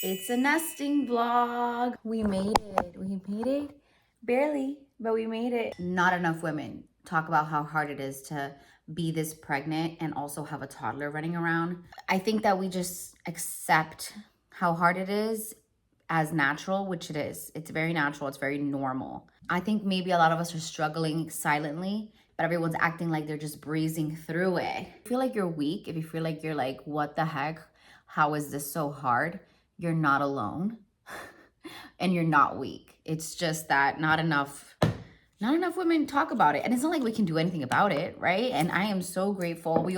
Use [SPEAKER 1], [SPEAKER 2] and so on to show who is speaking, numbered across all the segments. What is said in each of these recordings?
[SPEAKER 1] It's a nesting vlog. We made it. We made it. Barely, but we made it. Not enough women talk about how hard it is to be this pregnant and also have a toddler running around. I think that we just accept how hard it is as natural, which it is. It's very natural. It's very normal. I think maybe a lot of us are struggling silently, but everyone's acting like they're just breezing through it. If you feel like you're weak, if you feel like you're like, what the heck? How is this so hard? You're not alone and you're not weak. It's just that not enough women talk about it. And it's not like we can do anything about it, right? And I am so grateful.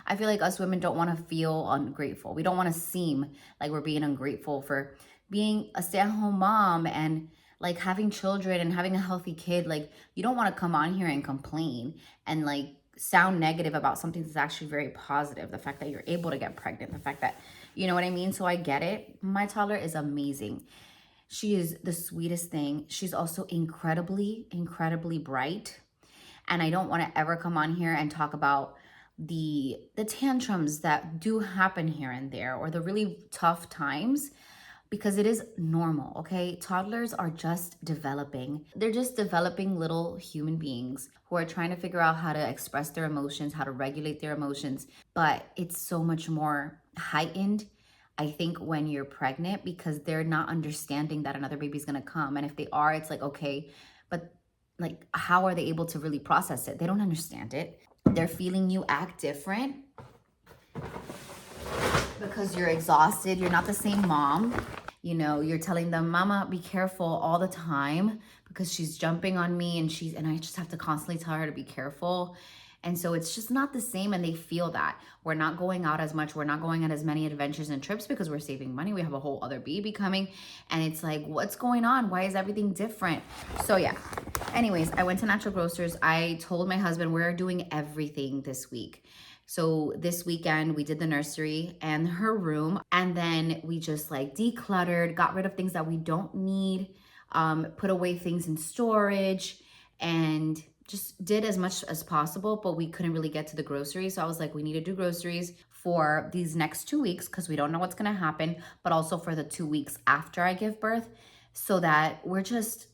[SPEAKER 1] I feel like us women don't want to feel ungrateful. We don't want to seem like we're being ungrateful for being a stay-at-home mom and like having children and having a healthy kid. Like, you don't want to come on here and complain and like sound negative about something that's actually very positive. The fact that you're able to get pregnant, the fact that, you know what I mean? So I get it. My toddler is amazing. She is the sweetest thing. She's also incredibly, incredibly bright. And I don't want to ever come on here and talk about the tantrums that do happen here and there, or the really tough times, because it is normal, okay? Toddlers are just developing. They're just developing little human beings who are trying to figure out how to express their emotions, how to regulate their emotions. But it's so much more heightened, I think, when you're pregnant, because they're not understanding that another baby's gonna come. And if they are, it's like, okay, but like, how are they able to really process it? They don't understand it. They're feeling you act different because you're exhausted. You're not the same mom. You know, you're telling them, mama, be careful all the time because she's jumping on me and I just have to constantly tell her to be careful. And so it's just not the same, and they feel that. We're not going out as much. We're not going on as many adventures and trips because we're saving money. We have a whole other baby coming, and it's like, what's going on? Why is everything different? So yeah. Anyways, I went to Natural Grocers. I told my husband we're doing everything this week. So this weekend we did the nursery and her room, and then we just like decluttered, got rid of things that we don't need, put away things in storage, and just did as much as possible. But we couldn't really get to the groceries. So I was like, we need to do groceries for these next 2 weeks because we don't know what's gonna happen, but also for the 2 weeks after I give birth, so that we're just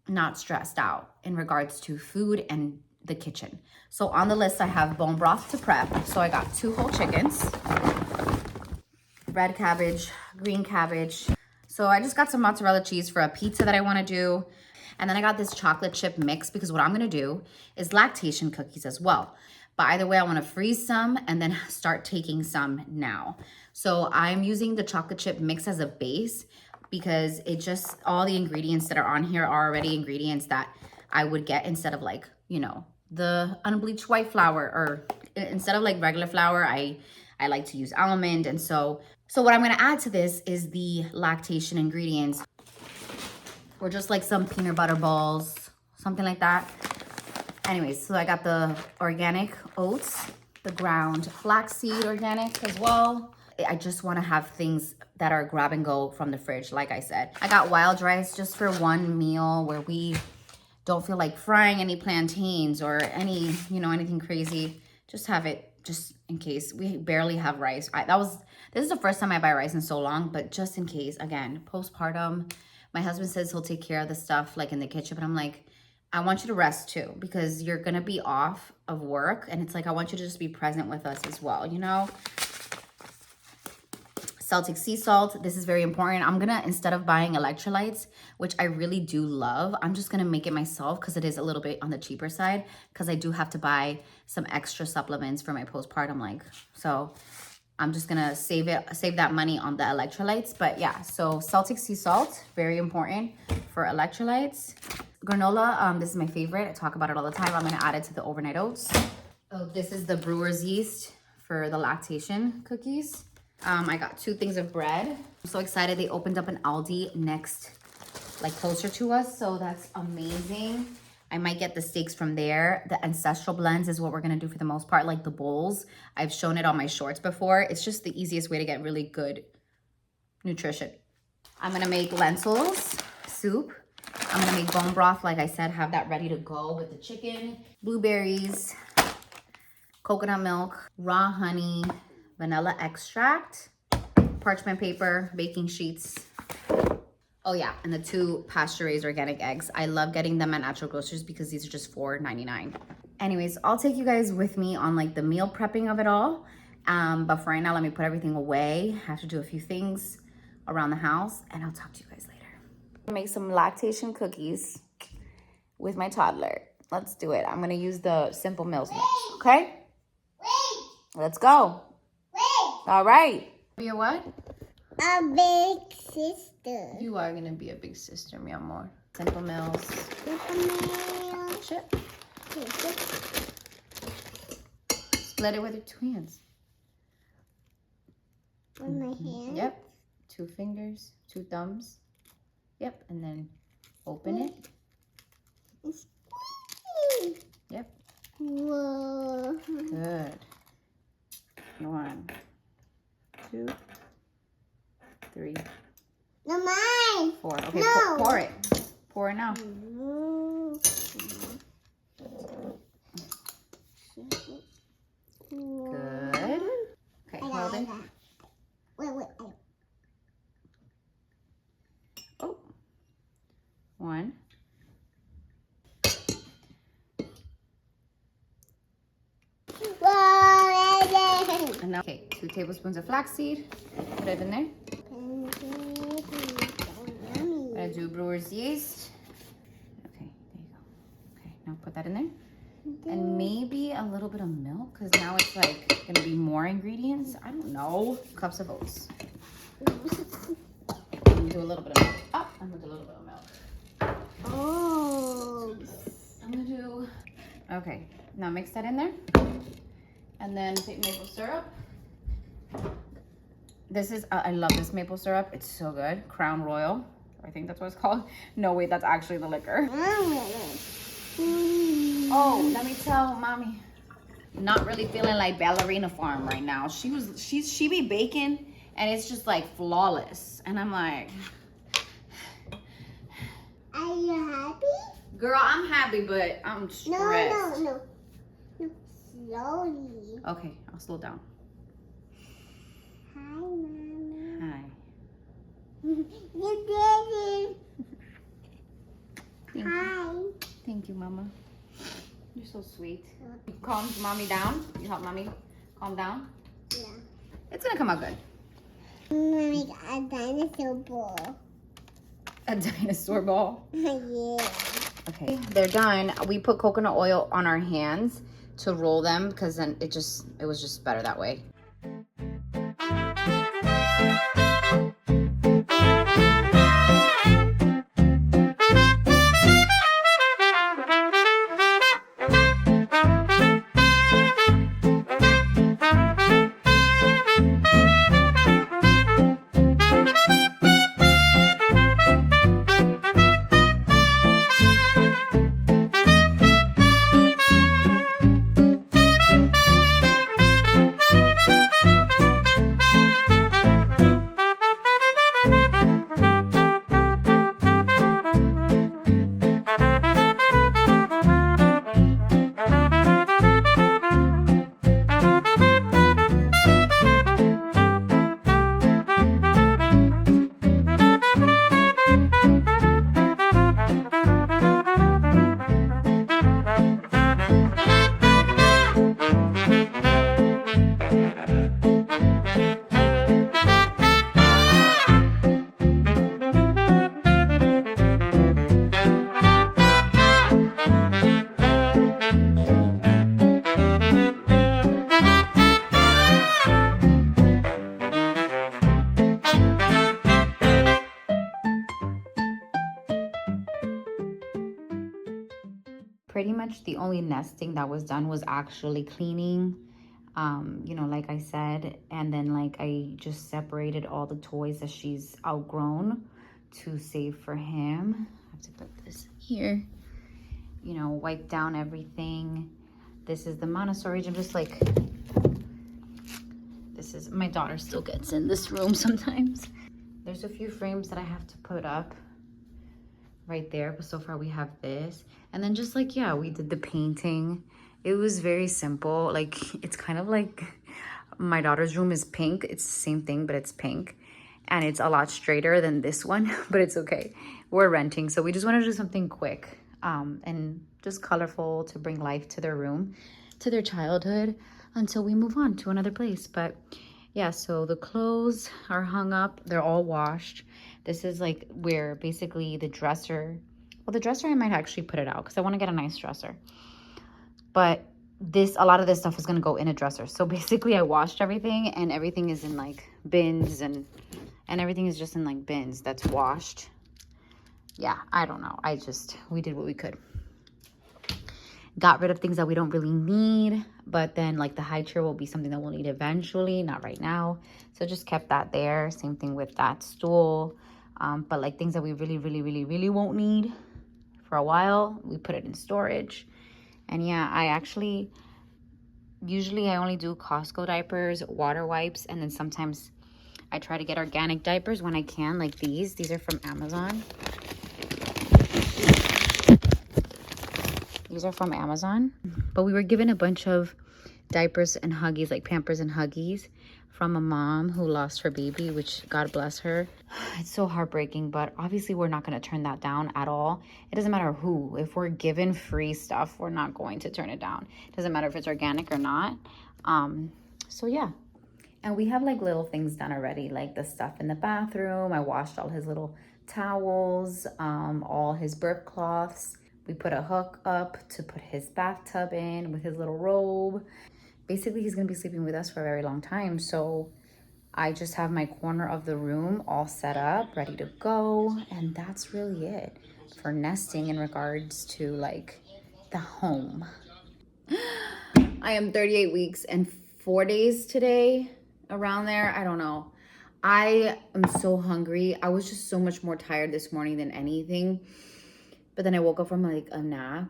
[SPEAKER 1] not stressed out in regards to food and the kitchen. So on the list, I have bone broth to prep. So I got 2 whole chickens, red cabbage, green cabbage. So I just got some mozzarella cheese for a pizza that I want to do. And then I got this chocolate chip mix because what I'm going to do is lactation cookies as well. But either way, I want to freeze some and then start taking some now. So I'm using the chocolate chip mix as a base because it just, all the ingredients that are on here are already ingredients that I would get instead of like, you know, the unbleached white flour, or instead of like regular flour, I like to use almond. And so what I'm going to add to this is the lactation ingredients, or just like some peanut butter balls, something like that. Anyways, so I got the organic oats, the ground flaxseed organic as well. I just want to have things that are grab and go from the fridge. Like I said, I got wild rice just for one meal where we don't feel like frying any plantains or any, you know, anything crazy. Just have it just in case. We barely have rice. This is the first time I buy rice in so long, but just in case. Again, postpartum, my husband says he'll take care of the stuff like in the kitchen, but I'm like, I want you to rest too, because you're gonna be off of work, and it's like, I want you to just be present with us as well, you know? Celtic sea salt, this is very important. I'm gonna, instead of buying electrolytes, which I really do love, I'm just gonna make it myself because it is a little bit on the cheaper side, because I do have to buy some extra supplements for my postpartum, like, so I'm just gonna save that money on the electrolytes. But yeah, so Celtic sea salt, very important for electrolytes. Granola, this is my favorite. I talk about it all the time. I'm gonna add it to the overnight oats. Oh, this is the brewer's yeast for the lactation cookies. I got 2 things of bread. I'm so excited. They opened up an Aldi next, like closer to us. So that's amazing. I might get the steaks from there. The ancestral blends is what we're gonna do for the most part, like the bowls. I've shown it on my shorts before. It's just the easiest way to get really good nutrition. I'm gonna make lentils soup. I'm gonna make bone broth, like I said, have that ready to go with the chicken. Blueberries, coconut milk, raw honey, vanilla extract, parchment paper, baking sheets. Oh yeah, and the 2 pasture-raised organic eggs. I love getting them at Natural Grocers because these are just $4.99. Anyways, I'll take you guys with me on like the meal prepping of it all. But for right now, let me put everything away. I have to do a few things around the house, and I'll talk to you guys later. Make some lactation cookies with my toddler. Let's do it. I'm gonna use the Simple Mills mix, okay? Wait. Let's go. Wait. All right. Be a what?
[SPEAKER 2] A big sister.
[SPEAKER 1] You are gonna be a big sister, mi amor. Simple Mills.
[SPEAKER 2] Simple Mills.
[SPEAKER 1] Chip. Split it with your 2 hands.
[SPEAKER 2] With my hand?
[SPEAKER 1] Yep. 2 fingers, 2 thumbs. Yep, and then open it. Yep.
[SPEAKER 2] Whoa.
[SPEAKER 1] Good. 1, 2, 3.
[SPEAKER 2] No, mine.
[SPEAKER 1] 4. Okay,
[SPEAKER 2] No.
[SPEAKER 1] pour it. Pour it now. Good. Okay, hold it.
[SPEAKER 2] Wait.
[SPEAKER 1] Oh. 1. And now, okay, 2 tablespoons of flaxseed. Put it in there. I'm gonna do brewer's yeast. Okay, there you go. Okay, now put that in there. And maybe a little bit of milk, because now it's like gonna be more ingredients. I don't know. Cups of oats. I'm gonna do a little bit of milk. Oh, I'm gonna do a little bit of milk.
[SPEAKER 2] Oh.
[SPEAKER 1] I'm gonna do, okay, now mix that in there. And then take maple syrup. This is, I love this maple syrup. It's so good. Crown Royal. I think that's what it's called. No, wait, that's actually the liquor. Oh, let me tell mommy. Not really feeling like Ballerina Farm right now. She be baking and it's just like flawless. And I'm like,
[SPEAKER 2] are you happy?
[SPEAKER 1] girl, I'm happy, but I'm stressed.
[SPEAKER 2] No. Slowly.
[SPEAKER 1] Okay, I'll slow down.
[SPEAKER 2] Hi, Mama.
[SPEAKER 1] Hi.
[SPEAKER 2] You did it. Hi.
[SPEAKER 1] Thank you, Mama. You're so sweet. You calm mommy down. You help mommy calm down.
[SPEAKER 2] Yeah.
[SPEAKER 1] It's gonna come out good.
[SPEAKER 2] Mommy got a dinosaur ball.
[SPEAKER 1] A dinosaur ball.
[SPEAKER 2] Yeah.
[SPEAKER 1] Okay, they're done. We put coconut oil on our hands to roll them because then it was just better that way. Pretty much the only nesting that was done was actually cleaning, you know, like I said, and then like I just separated all the toys that she's outgrown to save for him. I have to put this here, you know, wipe down everything. This is the Montessori gym, just like, this is, my daughter still gets in this room sometimes. There's a few frames that I have to put up right there, but so far we have this. And then just like, yeah, we did the painting. It was very simple. Like, it's kind of like My daughter's room is pink. It's the same thing, but it's pink. And it's a lot straighter than this one, but it's okay. We're renting, so we just want to do something quick and just colorful to bring life to their room, to their childhood, until we move on to another place. But yeah, so the clothes are hung up. They're all washed. This is like where basically the dresser, well, the dresser I might actually put it out because I want to get a nice dresser. But a lot of this stuff is going to go in a dresser. So basically I washed everything and everything is in like bins and everything is just in like bins that's washed. Yeah, I don't know. We did what we could. Got rid of things that we don't really need, but then like the high chair will be something that we'll need eventually, not right now. So just kept that there. Same thing with that stool. But like things that we really won't need for a while, we put it in storage. And yeah, usually I only do Costco diapers, water wipes, and then sometimes I try to get organic diapers when I can, like these. These are from Amazon. These are from Amazon. But we were given a bunch of diapers and Huggies, like Pampers and Huggies, from a mom who lost her baby, which God bless her. It's so heartbreaking, but obviously we're not going to turn that down at all. It doesn't matter who. If we're given free stuff, we're not going to turn it down. It doesn't matter if it's organic or not. So yeah. And we have like little things done already, like the stuff in the bathroom. I washed all his little towels, all his burp cloths. We put a hook up to put his bathtub in with his little robe. Basically, he's gonna be sleeping with us for a very long time. So I just have my corner of the room all set up, ready to go. And that's really it for nesting in regards to like the home. I am 38 weeks and 4 days today, around there. I don't know. I am so hungry. I was just so much more tired this morning than anything. But then I woke up from like a nap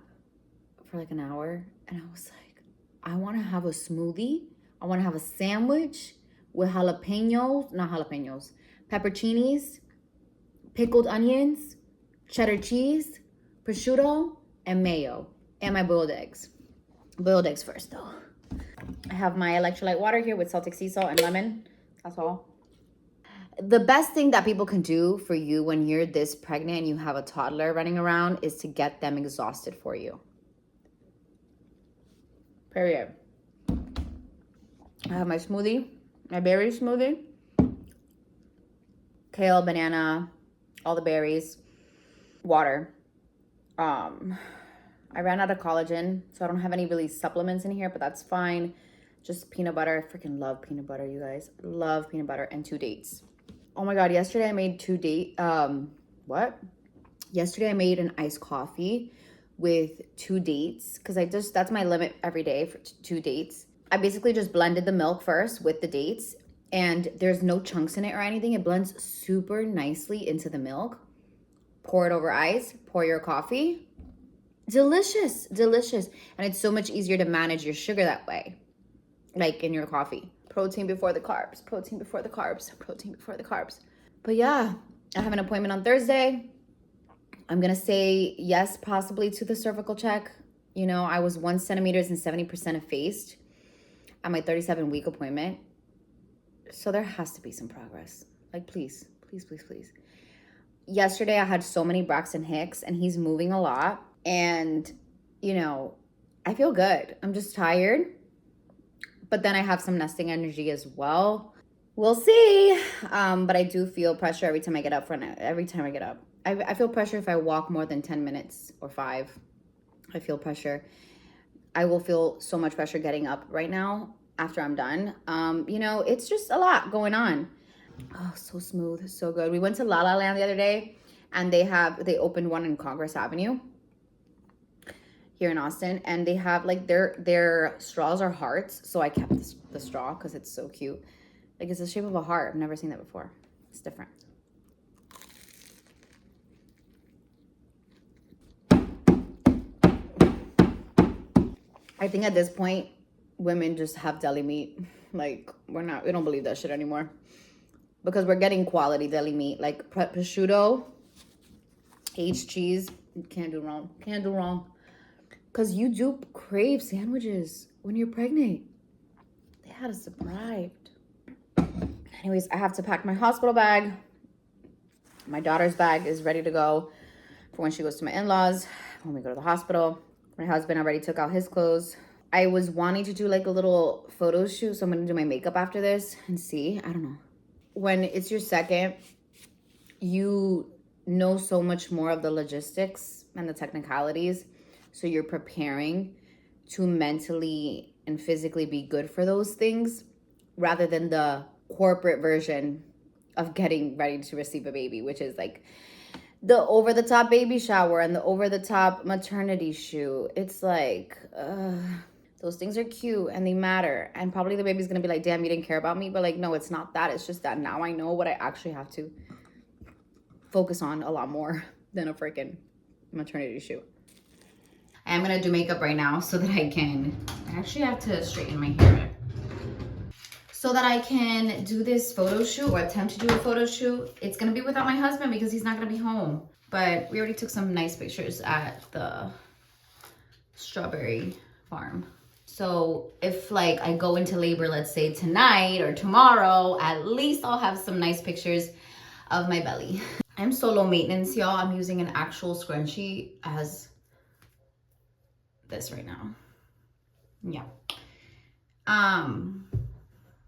[SPEAKER 1] for like an hour and I was like, I want to have a smoothie. I want to have a sandwich with jalapenos, not jalapenos, pepperoncinis, pickled onions, cheddar cheese, prosciutto, and mayo, and my boiled eggs. Boiled eggs first though. I have my electrolyte water here with Celtic sea salt and lemon. That's all. The best thing that people can do for you when you're this pregnant and you have a toddler running around is to get them exhausted for you. Period. I have my smoothie, my berry smoothie. Kale, banana, all the berries, water. I ran out of collagen, so I don't have any really supplements in here, but that's fine. Just peanut butter. I freaking love peanut butter, you guys. Love peanut butter and 2 dates. Oh my God, yesterday I made Yesterday I made an iced coffee with 2 dates because that's my limit every day for 2 dates. I basically just blended the milk first with the dates and there's no chunks in it or anything. It blends super nicely into the milk. Pour it over ice, pour your coffee. Delicious, delicious. And it's so much easier to manage your sugar that way, like in your coffee. Protein before the carbs, protein before the carbs, protein before the carbs. But yeah, I have an appointment on Thursday. I'm going to say yes, possibly to the cervical check. You know, I was 1 centimeter and 70% effaced at my 37-week appointment. So there has to be some progress. Like, please, please, please, please. Yesterday, I had so many Braxton Hicks and he's moving a lot. And, you know, I feel good. I'm just tired. But then I have some nesting energy as well. We'll see. But I do feel pressure every time I get up. I feel pressure if I walk more than 10 minutes or 5. I feel pressure. I will feel so much pressure getting up right now after I'm done. You know, it's just a lot going on. Oh, so smooth, so good. We went to La La Land the other day and they opened one in Congress Avenue here in Austin, and they have like their straws are hearts, so I kept the straw because it's so cute. Like, it's the shape of a heart. I've never seen that before. It's different. I think at this point women just have deli meat. Like, we don't believe that shit anymore because we're getting quality deli meat, like prosciutto, aged cheese. Can't do wrong. Because you do crave sandwiches when you're pregnant. They dad has arrived. Anyways, I have to pack my hospital bag. My daughter's bag is ready to go for when she goes to my in-laws, when we go to the hospital. My husband already took out his clothes. I was wanting to do like a little photo shoot, so I'm gonna do my makeup after this and see. I don't know. When it's your second, you know so much more of the logistics and the technicalities, so you're preparing to mentally and physically be good for those things rather than the corporate version of getting ready to receive a baby, which is like the over-the-top baby shower and the over-the-top maternity shoot. It's like, those things are cute and they matter. And probably the baby's gonna be like, damn, you didn't care about me. But like, no, it's not that. It's just that now I know what I actually have to focus on a lot more than a freaking maternity shoot. I am gonna do makeup right now so that I actually have to straighten my hair, so that I can do this photo shoot or attempt to do a photo shoot. It's gonna be without my husband because he's not gonna be home. But we already took some nice pictures at the strawberry farm. So if like I go into labor, let's say tonight or tomorrow, at least I'll have some nice pictures of my belly. I'm so low maintenance, y'all. I'm using an actual scrunchie as this right now. Yeah. I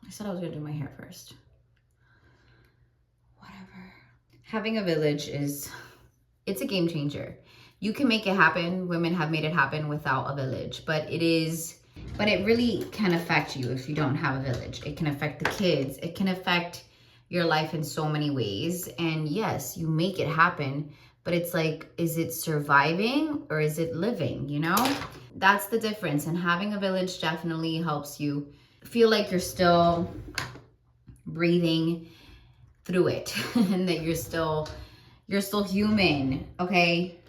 [SPEAKER 1] said I was gonna do my hair first. Whatever. Having a village it's a game changer. You can make it happen. Women have made it happen without a village, but it really can affect you if you don't have a village. It can affect the kids. It can affect your life in so many ways. And yes, you make it happen, but it's like, is it surviving or is it living, you know? That's the difference. And having a village definitely helps you feel like you're still breathing through it and that you're still human, okay?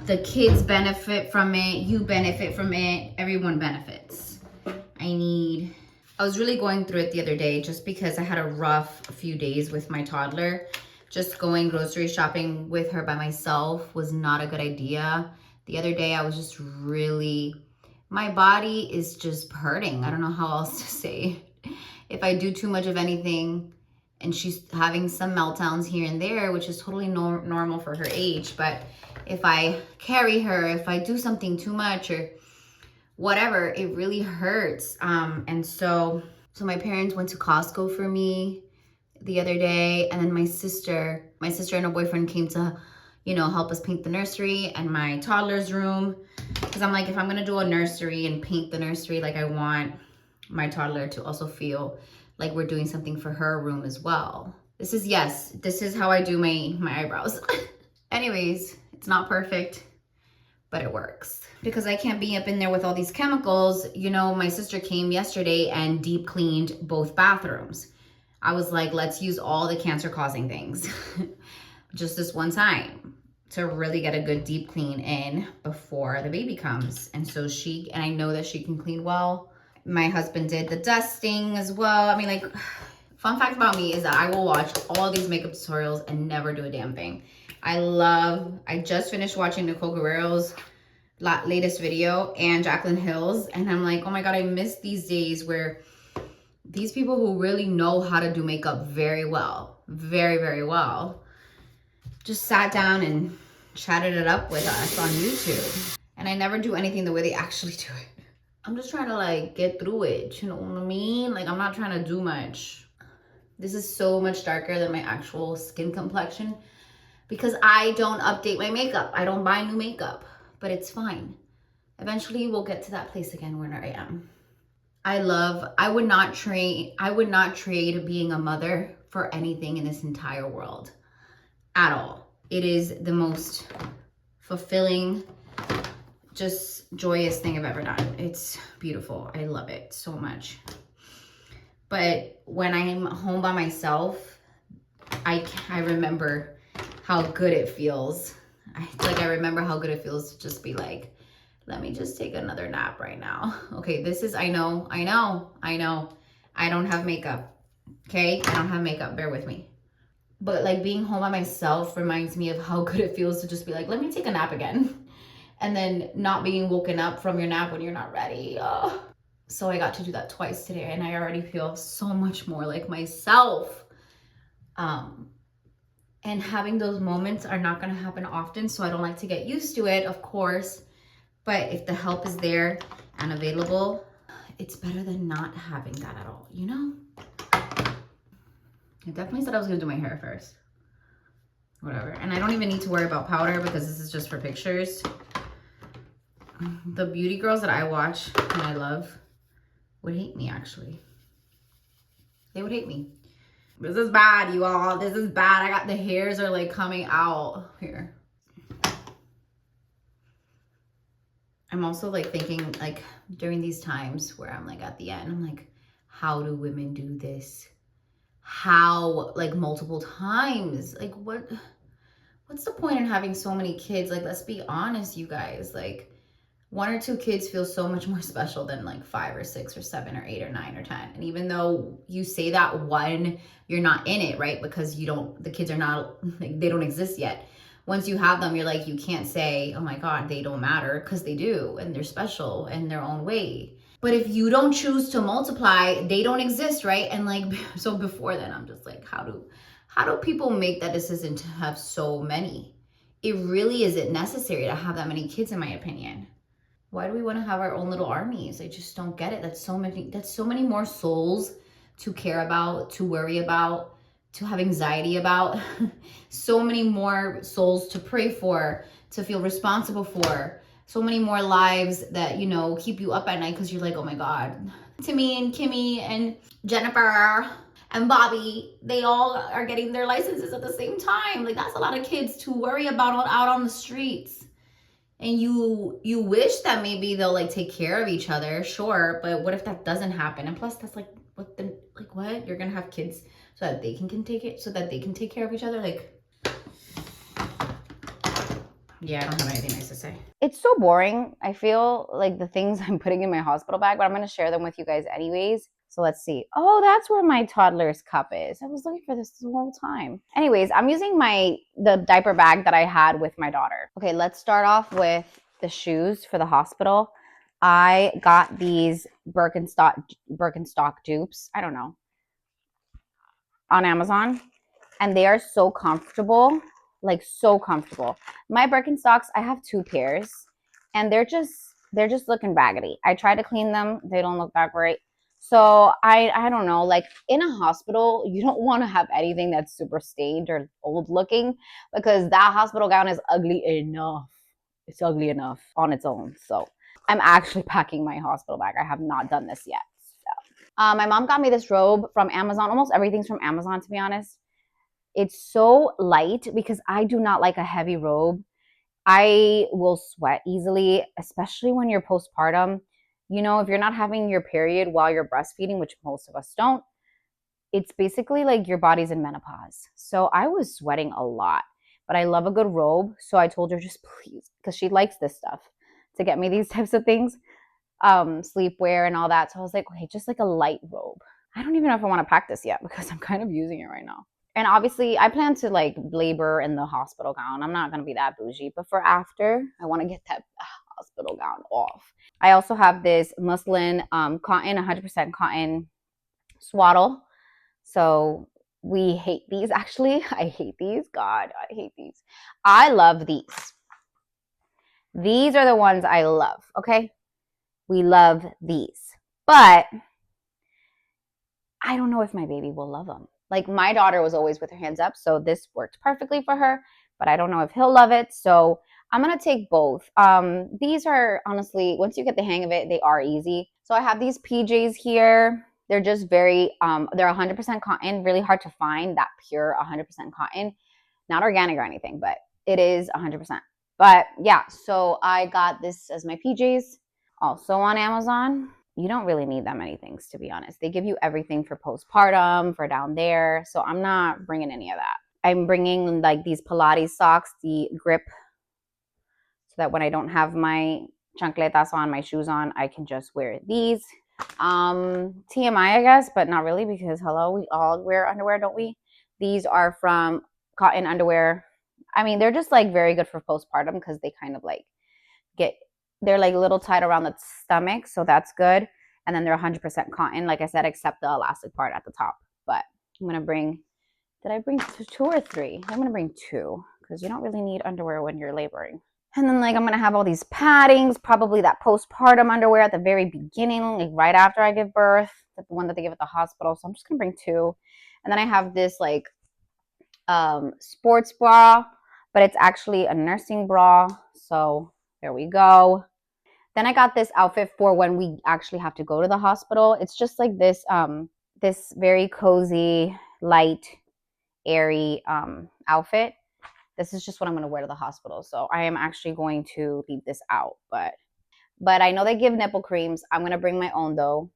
[SPEAKER 1] The kids benefit from it, you benefit from it, everyone benefits. I was really going through it the other day just because I had a rough few days with my toddler. Just going grocery shopping with her by myself was not a good idea. The other day I was just my body is just hurting. I don't know how else to say it. If I do too much of anything, and she's having some meltdowns here and there, which is totally normal for her age, but if I carry her, if I do something too much or whatever, it really hurts. And so my parents went to Costco for me the other day, and then my sister and her boyfriend came to, help us paint the nursery and my toddler's room. Because I'm like, if I'm gonna do a nursery and paint the nursery, like I want my toddler to also feel like we're doing something for her room as well. This is how I do my eyebrows. Anyways, it's not perfect, but it works. Because I can't be up in there with all these chemicals. My sister came yesterday and deep cleaned both bathrooms. I was like, let's use all the cancer causing things just this one time to really get a good deep clean in before the baby comes. And so I know that she can clean well. My husband did the dusting as well. I mean, like, fun fact about me is that I will watch all these makeup tutorials and never do a damn thing. I just finished watching Nicole Guerrero's latest video and Jaclyn Hill's, and I'm like, oh my God, I miss these days where these people who really know how to do makeup very well, very, very well, just sat down and chatted it up with us on YouTube. And I never do anything the way they actually do it. I'm just trying to like get through it, you know what I mean? Like, I'm not trying to do much. This is so much darker than my actual skin complexion because I don't update my makeup. I don't buy new makeup, but it's fine. Eventually we'll get to that place again where I am. I would not trade being a mother for anything in this entire world at all. It is the most fulfilling, just joyous thing I've ever done. It's beautiful. I love it so much. But when I'm home by myself, I remember how good it feels. I remember how good it feels to just be like, let me just take another nap right now. Okay, I know. I don't have makeup, okay? I don't have makeup, bear with me. But like being home by myself reminds me of how good it feels to just be like, let me take a nap again. And then not being woken up from your nap when you're not ready. Oh. So I got to do that twice today, and I already feel so much more like myself. And having those moments are not going to happen often, so I don't like to get used to it, of course. But if the help is there and available, it's better than not having that at all, you know? I definitely said I was going to do my hair first. Whatever. And I don't even need to worry about powder because this is just for pictures. The beauty girls that I watch and I love would hate me, actually. They would hate me. This is bad, you all. This is bad. I got the hairs are like coming out here. I'm also like thinking like during these times where I'm like at the end, I'm like, how do women do this? How, like multiple times? Like what's the point in having so many kids? Like, let's be honest, you guys. Like, 1 or 2 kids feel so much more special than like 5 or 6 or 7 or 8 or 9 or 10. And even though you say that one, you're not in it, right? Because the kids are not, like, they don't exist yet. Once you have them, you're like, you can't say, oh my God, they don't matter, because they do, and they're special in their own way. But if you don't choose to multiply, they don't exist, right? And like, so before then, I'm just like, how do people make that decision to have so many? It really isn't necessary to have that many kids, in my opinion. Why do we want to have our own little armies? I just don't get it. That's so many more souls to care about, to worry about, to have anxiety about. So many more souls to pray for, to feel responsible for. So many more lives that, keep you up at night because you're like, oh my God. Timmy and Kimmy and Jennifer and Bobby, they all are getting their licenses at the same time. Like, that's a lot of kids to worry about out on the streets. And you wish that maybe they'll like take care of each other, sure, but what if that doesn't happen? And plus, that's like what you're gonna have kids so that they can take it, so that they can take care of each other. Like, yeah, I don't have anything nice to say. It's so boring. I feel like the things I'm putting in my hospital bag, but I'm gonna share them with you guys anyways. So let's see. Oh, that's where my toddler's cup is. I was looking for this the whole time. Anyways, I'm using the diaper bag that I had with my daughter. Okay, let's start off with the shoes for the hospital. I got these Birkenstock dupes, I don't know, on Amazon, and they are so comfortable, like so comfortable. My Birkenstocks, I have 2 pairs, and they're just looking raggedy. I try to clean them, they don't look that great. So I don't know, like in a hospital, you don't want to have anything that's super stained or old looking, because that hospital gown is ugly enough. It's ugly enough on its own. So I'm actually packing my hospital bag. I have not done this yet. So my mom got me this robe from Amazon. Almost everything's from Amazon, to be honest. It's so light because I do not like a heavy robe. I will sweat easily, especially when you're postpartum. If you're not having your period while you're breastfeeding, which most of us don't, it's basically like your body's in menopause. So I was sweating a lot, but I love a good robe. So I told her, just please, because she likes this stuff, to get me these types of things, sleepwear and all that. So I was like, okay, just like a light robe. I don't even know if I want to pack this yet because I'm kind of using it right now. And obviously, I plan to like labor in the hospital gown. I'm not going to be that bougie, but for after, I want to get that hospital gown off. I also have this muslin cotton, 100% cotton swaddle. So we hate these, actually. I hate these. God, I hate these. I love these. These are the ones I love, okay? We love these. But I don't know if my baby will love them. Like, my daughter was always with her hands up, so this worked perfectly for her, but I don't know if he'll love it. So I'm going to take both. These are, honestly, once you get the hang of it, they are easy. So I have these PJs here. They're just they're 100% cotton, really hard to find that pure 100% cotton. Not organic or anything, but it is 100%. But yeah, so I got this as my PJs, also on Amazon. You don't really need that many things, to be honest. They give you everything for postpartum, for down there. So I'm not bringing any of that. I'm bringing like these Pilates socks, the grip, so that when I don't have my chancletas on, my shoes on, I can just wear these. TMI, I guess, but not really, because hello, we all wear underwear, don't we? These are from Cotton Underwear. I mean, they're just like very good for postpartum because they kind of like they're like a little tight around the stomach, so that's good. And then they're 100% cotton, like I said, except the elastic part at the top. But I'm going to bring, did I bring 2 or 3? I'm going to bring 2 because you don't really need underwear when you're laboring. And then like I'm going to have all these paddings, probably that postpartum underwear at the very beginning, like right after I give birth, the one that they give at the hospital. So I'm just going to bring 2. And then I have this like sports bra, but it's actually a nursing bra. So there we go. Then I got this outfit for when we actually have to go to the hospital. It's just like this this very cozy, light, airy outfit. This is just what I'm going to wear to the hospital. So I am actually going to leave this out, but I know they give nipple creams. I'm going to bring my own though.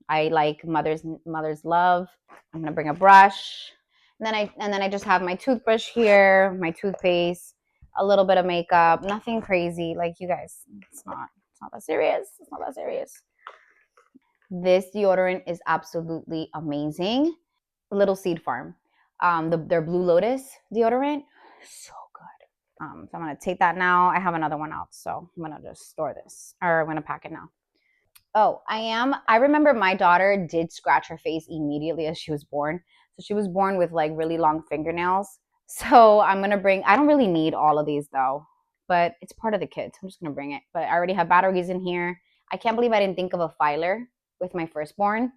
[SPEAKER 1] I like mother's love. I'm going to bring a brush. And then I just have my toothbrush here, my toothpaste, a little bit of makeup, nothing crazy. Like you guys, it's not that serious. It's not that serious. This deodorant is absolutely amazing. Little Seed Farm. Their Blue Lotus deodorant, so good. So I'm gonna take that now. I have another one out, so I'm gonna just store this, or I'm gonna pack it now. Oh, I remember my daughter did scratch her face immediately as she was born. So she was born with like really long fingernails. So I'm gonna bring, I don't really need all of these though, but it's part of the kit. So I'm just gonna bring it. But I already have batteries in here. I can't believe I didn't think of a filer with my firstborn.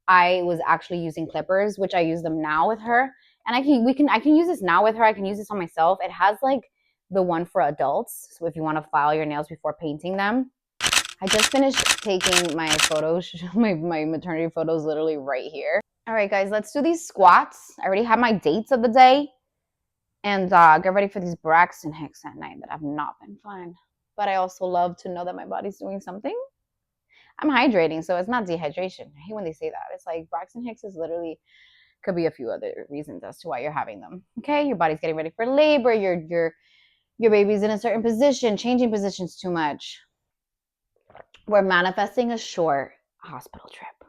[SPEAKER 1] I was actually using clippers, which I use them now with her. And I can use this now with her. I can use this on myself. It has like the one for adults. So if you want to file your nails before painting them. I just finished taking my photos, my maternity photos literally right here. All right, guys, let's do these squats. I already have my dates of the day. And get ready for these Braxton Hicks at night that have not been fun. But I also love to know that my body's doing something. I'm hydrating, so it's not dehydration. I hate when they say that. It's like Braxton Hicks is literally, could be a few other reasons as to why you're having them. Okay, your body's getting ready for labor. Your baby's in a certain position, changing positions too much. We're manifesting a short hospital trip.